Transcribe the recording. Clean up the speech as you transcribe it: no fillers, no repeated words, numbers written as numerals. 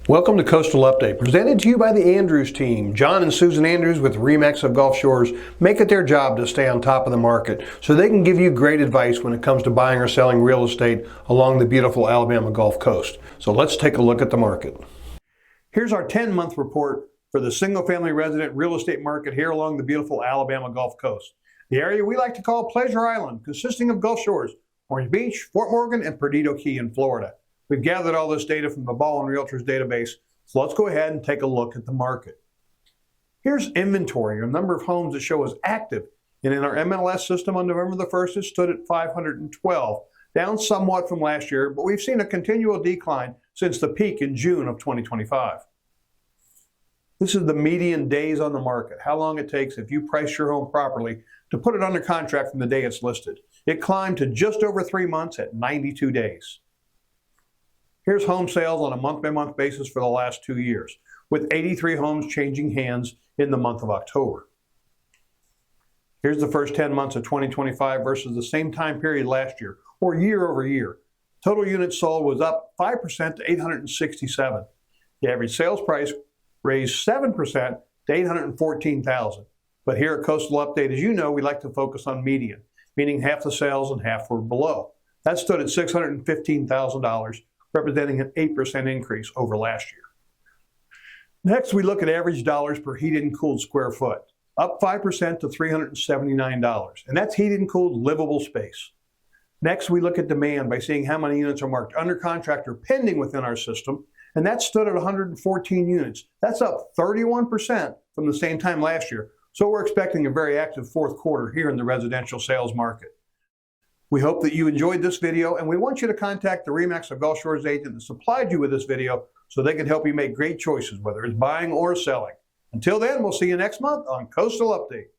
Welcome to Coastal Update, presented to you by the Andrews team. John and Susan Andrews with RE/MAX of Gulf Shores make it their job to stay on top of the market so they can give you great advice when it comes to buying or selling real estate along the beautiful Alabama Gulf Coast. So let's take a look at the market. Here's our 10-month report for the single-family resident real estate market here along the beautiful Alabama Gulf Coast. The area we like to call Pleasure Island, consisting of Gulf Shores, Orange Beach, Fort Morgan, and Perdido Key in Florida. We've gathered all this data from the Ball & Realtors database, so let's go ahead and take a look at the market. Here's inventory, a number of homes that show as active, and in our MLS system on November the 1st, it stood at 512, down somewhat from last year, but we've seen a continual decline since the peak in June of 2025. This is the median days on the market, how long it takes if you price your home properly to put it under contract from the day it's listed. It climbed to just over 3 months at 92 days. Here's home sales on a month-by-month basis for the last 2 years, with 83 homes changing hands in the month of October. Here's the first 10 months of 2025 versus the same time period last year, or year over year. Total units sold was up 5% to 867. The average sales price raised 7% to $814,000. But here at Coastal Update, as you know, we like to focus on median, meaning half the sales and half were below. That stood at $615,000. Representing an 8% increase over last year. Next, we look at average dollars per heated and cooled square foot, up 5% to $379, and that's heated and cooled livable space. Next, we look at demand by seeing how many units are marked under contract or pending within our system, and that stood at 114 units. That's up 31% from the same time last year, so we're expecting a very active fourth quarter here in the residential sales market. We hope that you enjoyed this video, and we want you to contact the RE/MAX of Gulf Shores agent that supplied you with this video so they can help you make great choices, whether it's buying or selling. Until then, we'll see you next month on Coastal Update.